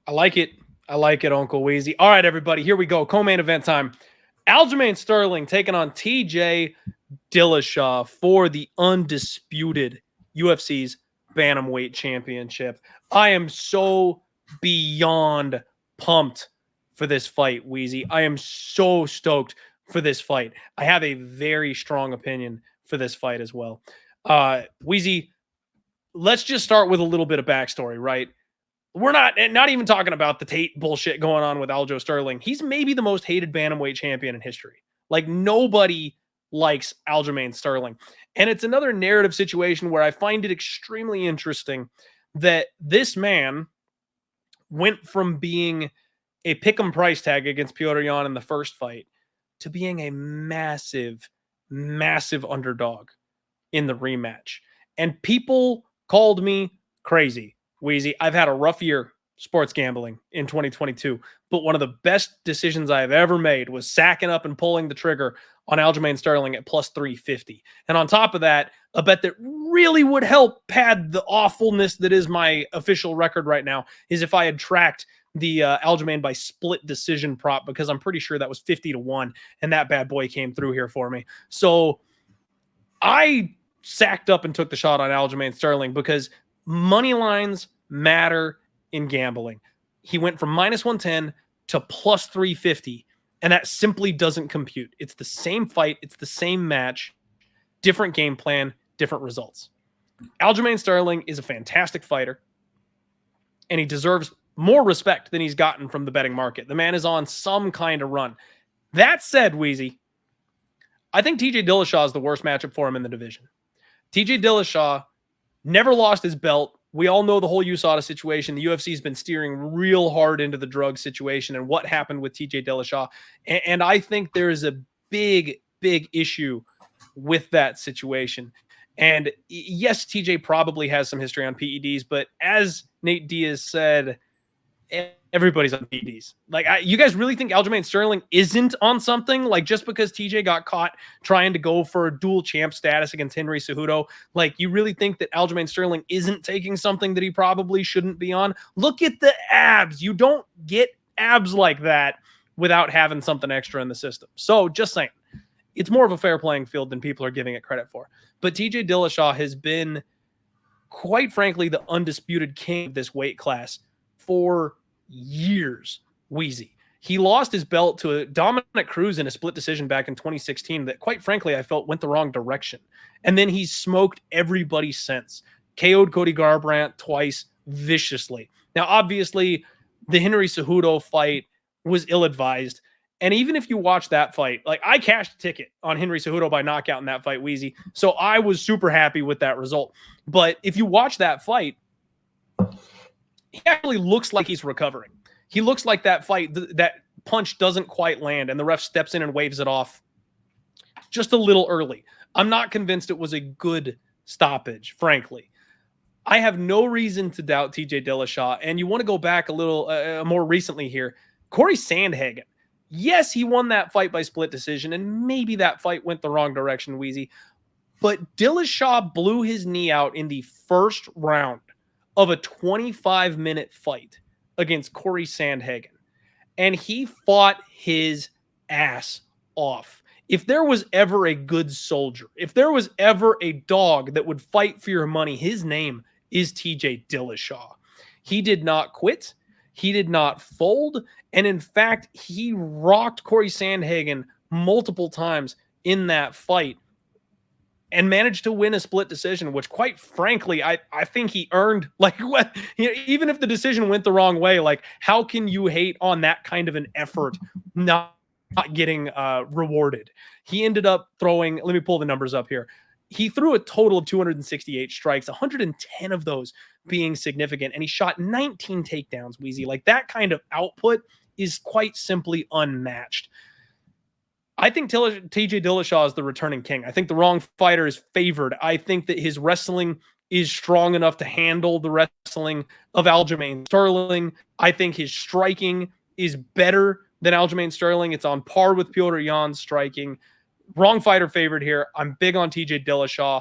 I like it. I like it, Uncle Weezy. All right, everybody, here we go. Co-main event time. Aljamain Sterling taking on TJ Dillashaw for the undisputed UFC's Bantamweight Championship. I am so beyond pumped for this fight, Weezy. I am so stoked for this fight. I have a very strong opinion for this fight as well. Weezy, let's just start with a little bit of backstory, right? We're not even talking about the Tate bullshit going on with Aljo Sterling. He's maybe the most hated bantamweight champion in history. Like, nobody likes Aljamain Sterling. And it's another narrative situation where I find it extremely interesting that this man went from being a pick'em price tag against Petr Yan in the first fight to being a massive, massive underdog in the rematch. And people called me crazy. Weezy, I've had a rough year sports gambling in 2022, but one of the best decisions I have ever made was sacking up and pulling the trigger on Aljamain Sterling at plus 350. And on top of that, a bet that really would help pad the awfulness that is my official record right now is if I had tracked the Aljamain by split decision prop, because I'm pretty sure that was 50-1, and that bad boy came through here for me. So I sacked up and took the shot on Aljamain Sterling because money lines matter in gambling. He went from minus 110 to plus 350, and that simply doesn't compute. It's the same fight. It's the same match, different game plan, different results. Aljamain Sterling is a fantastic fighter, and he deserves more respect than he's gotten from the betting market. The man is on some kind of run. That said, Weezy, I think TJ Dillashaw is the worst matchup for him in the division. TJ Dillashaw never lost his belt. We all know the whole USADA situation. The UFC has been steering real hard into the drug situation and what happened with TJ Dillashaw. And I think there is a big, big issue with that situation. And yes, TJ probably has some history on PEDs, but as Nate Diaz said, everybody's on PEDs. Like, you guys really think Aljamain Sterling isn't on something? Like, just because TJ got caught trying to go for dual champ status against Henry Cejudo, like, you really think that Aljamain Sterling isn't taking something that he probably shouldn't be on? Look at the abs. You don't get abs like that without having something extra in the system. So, just saying, it's more of a fair playing field than people are giving it credit for. But TJ Dillashaw has been, quite frankly, the undisputed king of this weight class for years. Weezy. He lost his belt to Dominic Cruz in a split decision back in 2016 that, quite frankly, I felt went the wrong direction. And then he's smoked everybody since. KO'd Cody Garbrandt twice viciously. Now, obviously, the Henry Cejudo fight was ill-advised. And even if you watch that fight, like, I cashed a ticket on Henry Cejudo by knockout in that fight, Weezy. So I was super happy with that result. But if you watch that fight, he actually looks like he's recovering. He looks like that fight, that punch doesn't quite land, and the ref steps in and waves it off just a little early. I'm not convinced it was a good stoppage, frankly. I have no reason to doubt TJ Dillashaw, and you want to go back a little more recently here. Corey Sandhagen. Yes, he won that fight by split decision, and maybe that fight went the wrong direction, Weezy. But Dillashaw blew his knee out in the first round of a 25-minute fight against Corey Sandhagen. And he fought his ass off. If there was ever a good soldier, if there was ever a dog that would fight for your money, his name is TJ Dillashaw. He did not quit. He did not fold. And in fact, he rocked Corey Sandhagen multiple times in that fight and managed to win a split decision, which, quite frankly, I think he earned. Like, what, even if the decision went the wrong way, like, how can you hate on that kind of an effort not getting rewarded? He ended up throwing, let me pull the numbers up here. He threw a total of 268 strikes, 110 of those being significant, and he shot 19 takedowns, Weezy. Like, that kind of output is quite simply unmatched. I think TJ Dillashaw is the returning king. I think the wrong fighter is favored. I think that his wrestling is strong enough to handle the wrestling of Aljamain Sterling. I think his striking is better than Aljamain Sterling. It's on par with Petr Yan's striking. Wrong fighter favored here. I'm big on TJ Dillashaw.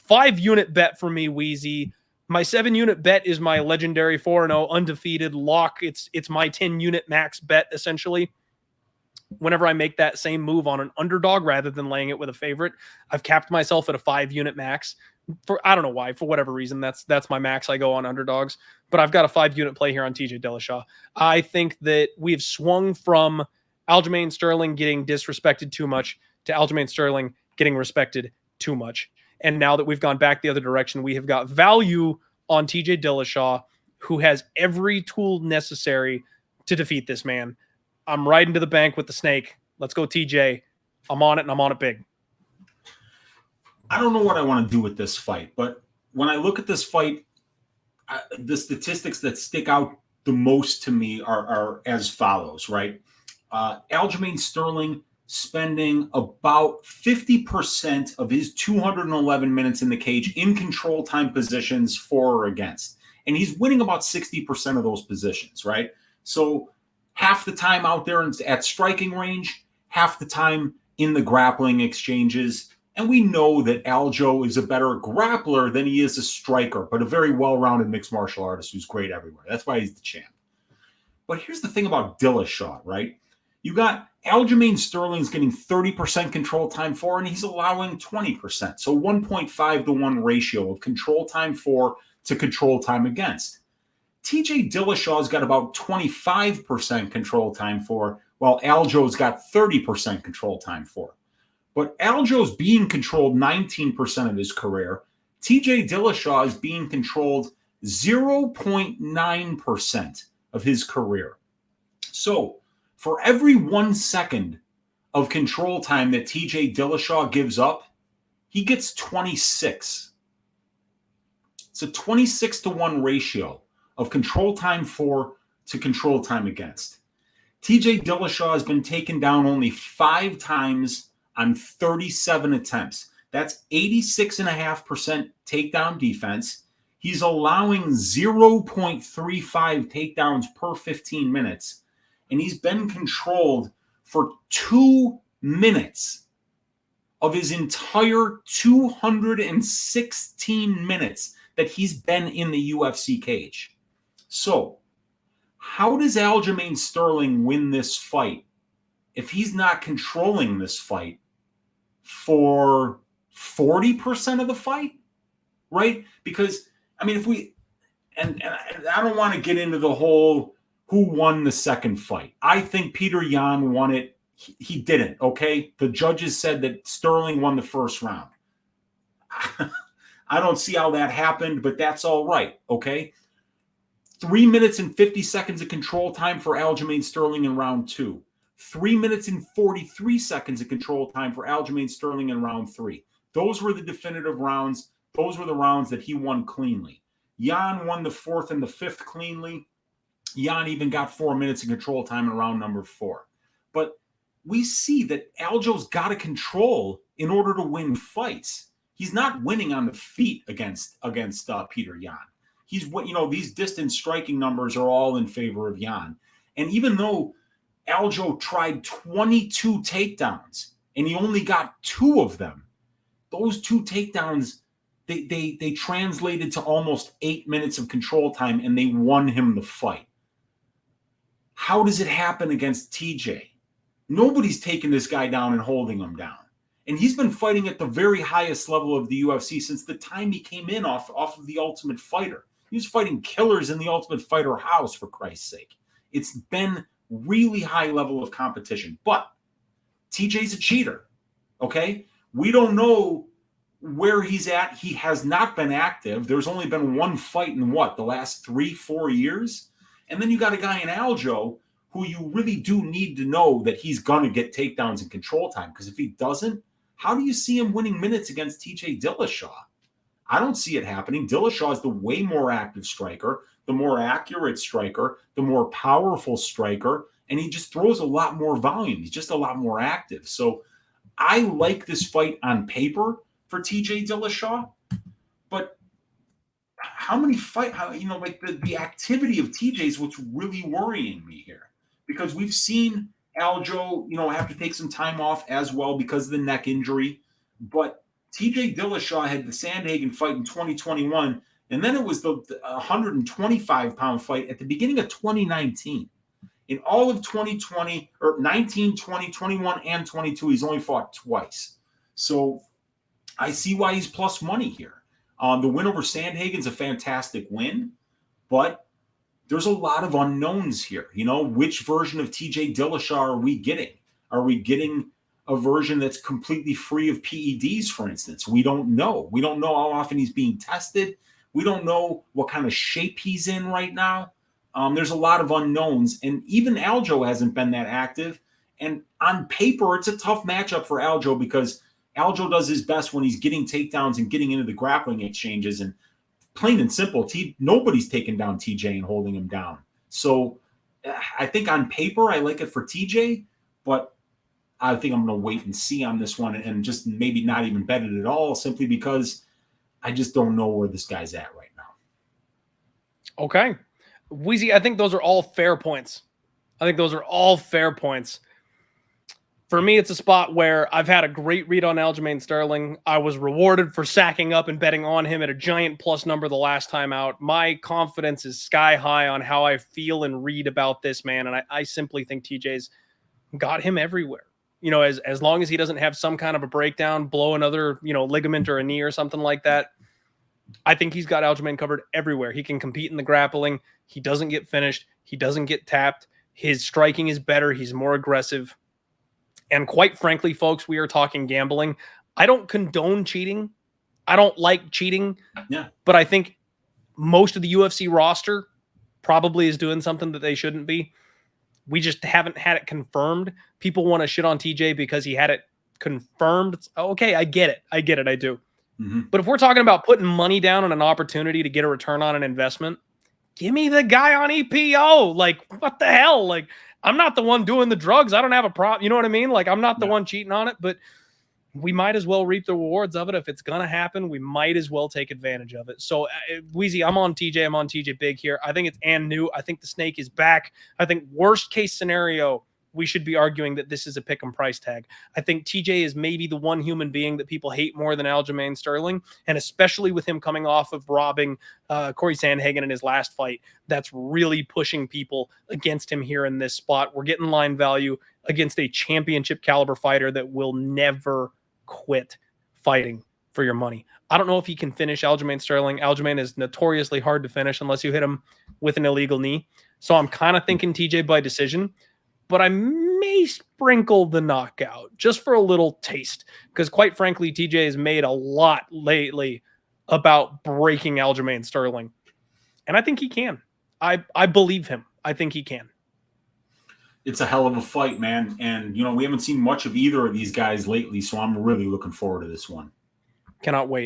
5-unit bet for me, Weezy. My 7-unit bet is my legendary 4-0 undefeated lock. It's my 10-unit max bet, essentially. Whenever I make that same move on an underdog rather than laying it with a favorite, I've capped myself at a 5-unit max. I don't know why, for whatever reason, that's my max I go on underdogs. But I've got a 5-unit play here on TJ Dillashaw. I think that we've swung from Aljamain Sterling getting disrespected too much to Aljamain Sterling getting respected too much. And now that we've gone back the other direction, we have got value on TJ Dillashaw, who has every tool necessary to defeat this man. I'm riding to the bank with the snake. Let's go, TJ. I'm on it, and I'm on it big. I don't know what I want to do with this fight, but when I look at this fight, the statistics that stick out the most to me are as follows, right? Aljamain Sterling spending about 50% of his 211 minutes in the cage in control time positions for or against. And he's winning about 60% of those positions, right? So half the time out there at striking range, half the time in the grappling exchanges. And we know that Aljo is a better grappler than he is a striker, but a very well-rounded mixed martial artist who's great everywhere. That's why he's the champ. But here's the thing about Dillashaw, right? You got Aljamain Sterling's getting 30% control time for, and he's allowing 20%. So 1.5 to 1 ratio of control time for to control time against. TJ Dillashaw's got about 25% control time for, while Aljo's got 30% control time for. But Aljo's being controlled 19% of his career. TJ Dillashaw is being controlled 0.9% of his career. So for every 1 second of control time that TJ Dillashaw gives up, he gets 26. It's a 26 to 1 ratio of control time for to control time against. TJ Dillashaw has been taken down only 5 times on 37 attempts. That's 86.5% takedown defense. He's allowing 0.35 takedowns per 15 minutes. And he's been controlled for 2 minutes of his entire 216 minutes that he's been in the UFC cage. So, how does Aljamain Sterling win this fight if he's not controlling this fight for 40% of the fight? Right? Because, I mean, if we, and I don't want to get into the whole who won the second fight. I think Peter Yan won it. He didn't, okay? The judges said that Sterling won the first round. I don't see how that happened, but that's all right, okay? 3 minutes and 50 seconds of control time for Aljamain Sterling in round 2. 3 minutes and 43 seconds of control time for Aljamain Sterling in round 3. Those were the definitive rounds. Those were the rounds that he won cleanly. Yan won the 4th and the 5th cleanly. Yan even got 4 minutes of control time in round number 4. But we see that Aljo's got to control in order to win fights. He's not winning on the feet against Peter Yan. He's, these distance striking numbers are all in favor of Yan. And even though Aljo tried 22 takedowns and he only got 2 of them, those 2 takedowns, they translated to almost 8 minutes of control time and they won him the fight. How does it happen against TJ? Nobody's taking this guy down and holding him down. And he's been fighting at the very highest level of the UFC since the time he came in off of The Ultimate Fighter. He was fighting killers in The Ultimate Fighter house, for Christ's sake. It's been really high level of competition. But TJ's a cheater, okay? We don't know where he's at. He has not been active. There's only been 1 fight in the last 3-4 years? And then you got a guy in Aljo who you really do need to know that he's going to get takedowns and control time. Because if he doesn't, how do you see him winning minutes against TJ Dillashaw? I don't see it happening. Dillashaw is the way more active striker, the more accurate striker, the more powerful striker, and he just throws a lot more volume. He's just a lot more active. So I like this fight on paper for TJ Dillashaw, but how many the activity of TJ is what's really worrying me here, because we've seen Aljo, have to take some time off as well because of the neck injury. But TJ Dillashaw had the Sandhagen fight in 2021, And then it was the 125-pound fight at the beginning of 2019. In all of 2020, or 19, 20, 21, and 22, he's only fought twice. So I see why he's plus money here. The win over Sandhagen's a fantastic win, but there's a lot of unknowns here. You know, which version of TJ Dillashaw are we getting? Are we getting a version that's completely free of PEDs, for instance? We don't know. We don't know how often he's being tested. We don't know what kind of shape he's in right now. There's a lot of unknowns, and even Aljo hasn't been that active. And on paper, it's a tough matchup for Aljo because Aljo does his best when he's getting takedowns and getting into the grappling exchanges. And plain and simple, nobody's taking down TJ and holding him down. So I think on paper, I like it for TJ, but I think I'm going to wait and see on this one and just maybe not even bet it at all, simply because I just don't know where this guy's at right now. Okay. Weezy, I think those are all fair points. For me, it's a spot where I've had a great read on Aljamain Sterling. I was rewarded for sacking up and betting on him at a giant plus number the last time out. My confidence is sky high on how I feel and read about this man, and I simply think TJ's got him everywhere. You know, as long as he doesn't have some kind of a breakdown, blow another, ligament or a knee or something like that, I think he's got Aljamain covered everywhere. He can compete in the grappling. He doesn't get finished. He doesn't get tapped. His striking is better. He's more aggressive. And quite frankly, folks, we are talking gambling. I don't condone cheating. I don't like cheating. Yeah. But I think most of the UFC roster probably is doing something that they shouldn't be. We just haven't had it confirmed. People want to shit on TJ because he had it confirmed. It's, okay, I get it. I do. Mm-hmm. But if we're talking about putting money down on an opportunity to get a return on an investment, give me the guy on EPO. Like, what the hell? Like, I'm not the one doing the drugs. I don't have a problem. You know what I mean? Like, I'm not the one cheating on it, but we might as well reap the rewards of it. If it's going to happen, we might as well take advantage of it. So, Weezy, I'm on TJ. I'm on TJ big here. I think it's and new. I think the snake is back. I think worst case scenario, we should be arguing that this is a pick 'em price tag. I think TJ is maybe the one human being that people hate more than Aljamain Sterling, and especially with him coming off of robbing Corey Sandhagen in his last fight, that's really pushing people against him here in this spot. We're getting line value against a championship caliber fighter that will never quit fighting for your money. I don't know if he can finish Aljamain Sterling. Aljamain is notoriously hard to finish unless you hit him with an illegal knee. So I'm kind of thinking TJ by decision, but I may sprinkle the knockout just for a little taste, because quite frankly, TJ has made a lot lately about breaking Aljamain Sterling, and I think he can. I believe him. I think he can. It's a hell of a fight, man. And, we haven't seen much of either of these guys lately, so I'm really looking forward to this one. Cannot wait.